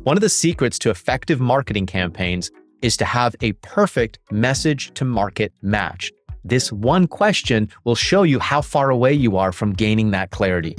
One of the secrets to effective marketing campaigns is to have a perfect message to market match. This one question will show you how far away you are from gaining that clarity.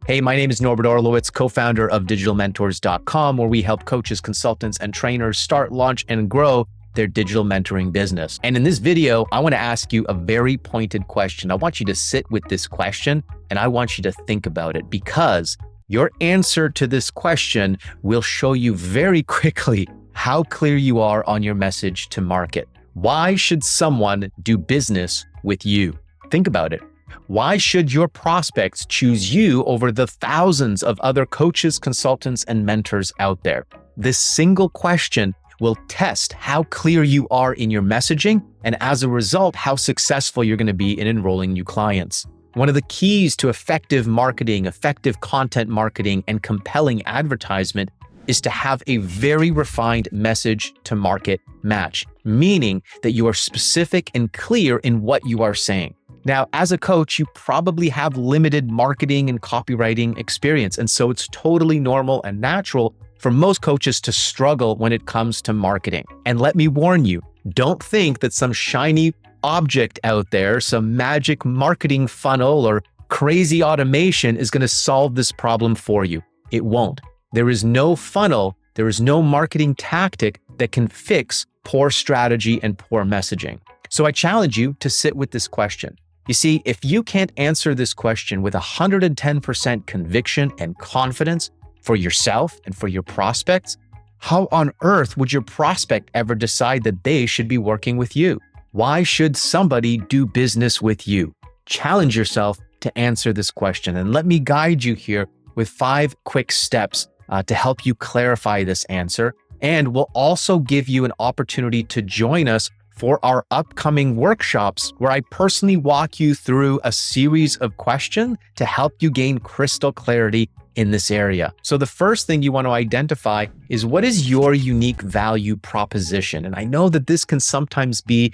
Hey, my name is Norbert Orlewicz, co-founder of digitalmentors.com, where we help coaches, consultants, and trainers start, launch, and grow their digital mentoring business. And in this video, I want to ask you a very pointed question. I want you to sit with this question and I want you to think about it, because your answer to this question will show you very quickly how clear you are on your message to market. Why should someone do business with you? Think about it. Why should your prospects choose you over the thousands of other coaches, consultants, and mentors out there? This single question will test how clear you are in your messaging, and as a result, how successful you're going to be in enrolling new clients. One of the keys to effective marketing, effective content marketing, and compelling advertisement is to have a very refined message to market match, meaning that you are specific and clear in what you are saying. Now, as a coach, you probably have limited marketing and copywriting experience, and so it's totally normal and natural for most coaches to struggle when it comes to marketing. And let me warn you, don't think that some shiny object out there, some magic marketing funnel or crazy automation is going to solve this problem for you. It won't. There is no funnel, there is no marketing tactic that can fix poor strategy and poor messaging. So I challenge you to sit with this question. You see, if you can't answer this question with 110% conviction and confidence for yourself and for your prospects, how on earth would your prospect ever decide that they should be working with you? Why should somebody do business with you? Challenge yourself to answer this question, and let me guide you here with 5 quick steps to help you clarify this answer. And we'll also give you an opportunity to join us for our upcoming workshops, where I personally walk you through a series of questions to help you gain crystal clarity in this area. So the first thing you want to identify is, what is your unique value proposition? And I know that this can sometimes be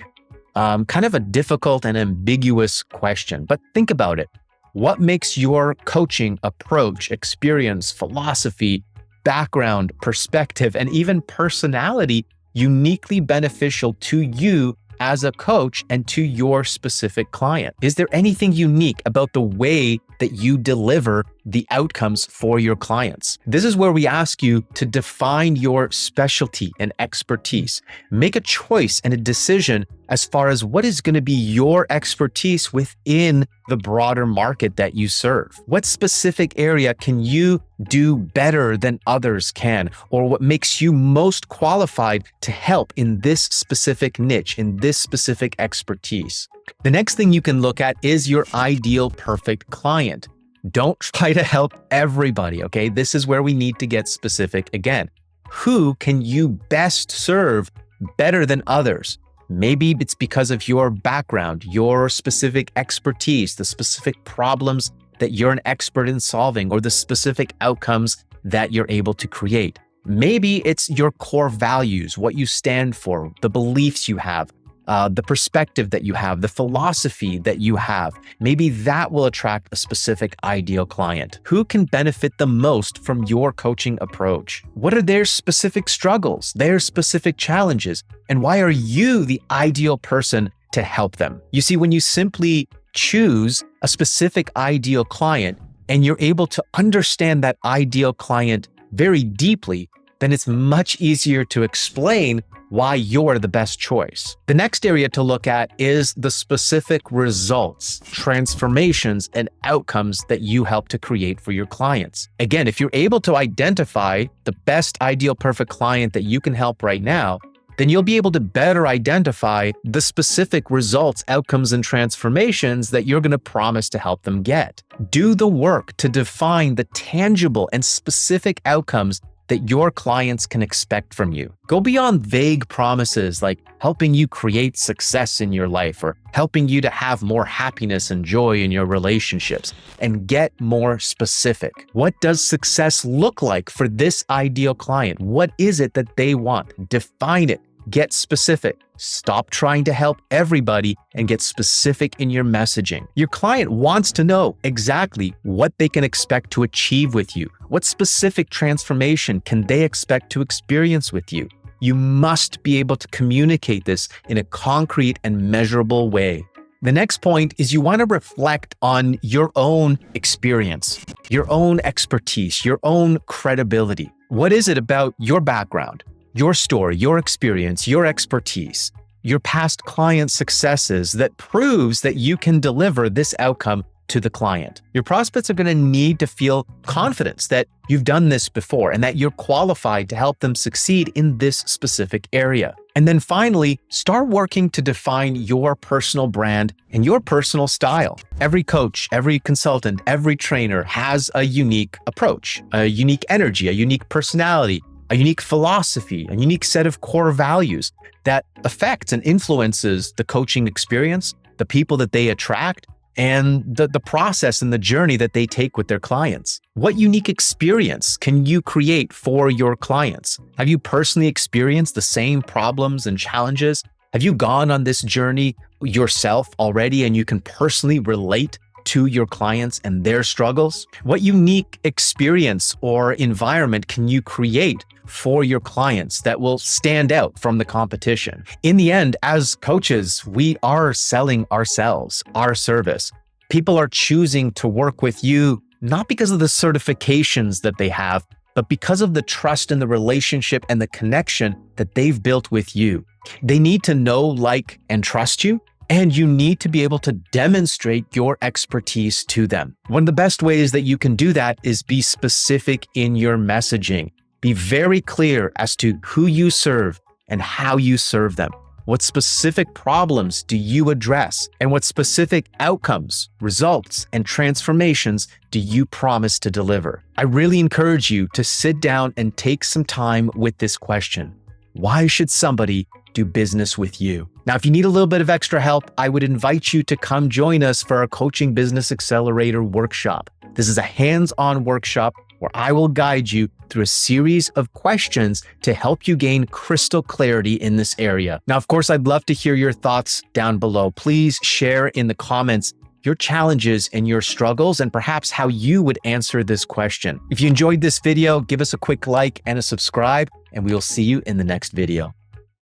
kind of a difficult and ambiguous question, but think about it. What makes your coaching approach, experience, philosophy, background, perspective, and even personality uniquely beneficial to you as a coach and to your specific client? Is there anything unique about the way that you deliver the outcomes for your clients? This is where we ask you to define your specialty and expertise. Make a choice and a decision as far as what is going to be your expertise within the broader market that you serve. What specific area can you do better than others can? Or what makes you most qualified to help in this specific niche, in this specific expertise? The next thing you can look at is your ideal perfect client. Don't try to help everybody, okay? This is where we need to get specific again. Who can you best serve better than others? Maybe it's because of your background, your specific expertise, the specific problems that you're an expert in solving, or the specific outcomes that you're able to create. Maybe it's your core values, what you stand for, the beliefs you have, the perspective that you have, the philosophy that you have. Maybe that will attract a specific ideal client. Who can benefit the most from your coaching approach? What are their specific struggles, their specific challenges, and why are you the ideal person to help them? You see, when you simply choose a specific ideal client and you're able to understand that ideal client very deeply, then it's much easier to explain why you're the best choice. The next area to look at is the specific results, transformations, and outcomes that you help to create for your clients. Again, if you're able to identify the best ideal perfect client that you can help right now, then you'll be able to better identify the specific results, outcomes, and transformations that you're going to promise to help them get. Do the work to define the tangible and specific outcomes that your clients can expect from you. Go beyond vague promises like helping you create success in your life or helping you to have more happiness and joy in your relationships, and get more specific. What does success look like for this ideal client? What is it that they want? Define it. Get specific. Stop trying to help everybody and get specific in your messaging. Your client wants to know exactly what they can expect to achieve with you. What specific transformation can they expect to experience with you? You must be able to communicate this in a concrete and measurable way. The next point is you want to reflect on your own experience, your own expertise, your own credibility. What is it about your background, your story, your experience, your expertise, your past client successes that proves that you can deliver this outcome to the client? Your prospects are going to need to feel confidence that you've done this before and that you're qualified to help them succeed in this specific area. And then finally, start working to define your personal brand and your personal style. Every coach, every consultant, every trainer has a unique approach, a unique energy, a unique personality, a unique philosophy, a unique set of core values that affects and influences the coaching experience, the people that they attract, and the process and the journey that they take with their clients. What unique experience can you create for your clients? Have you personally experienced the same problems and challenges? Have you gone on this journey yourself already and you can personally relate to your clients and their struggles? What unique experience or environment can you create for your clients that will stand out from the competition? In the end, as coaches, we are selling ourselves, our service. People are choosing to work with you, not because of the certifications that they have, but because of the trust and the relationship and the connection that they've built with you. They need to know, like, and trust you. And you need to be able to demonstrate your expertise to them. One of the best ways that you can do that is be specific in your messaging. Be very clear as to who you serve and how you serve them. What specific problems do you address? And what specific outcomes, results, and transformations do you promise to deliver? I really encourage you to sit down and take some time with this question. Why should somebody do business with you? Now, if you need a little bit of extra help, I would invite you to come join us for our Coaching Business Accelerator workshop. This is a hands-on workshop where I will guide you through a series of questions to help you gain crystal clarity in this area. Now, of course, I'd love to hear your thoughts down below. Please share in the comments your challenges and your struggles and perhaps how you would answer this question. If you enjoyed this video, give us a quick like and a subscribe, and we will see you in the next video.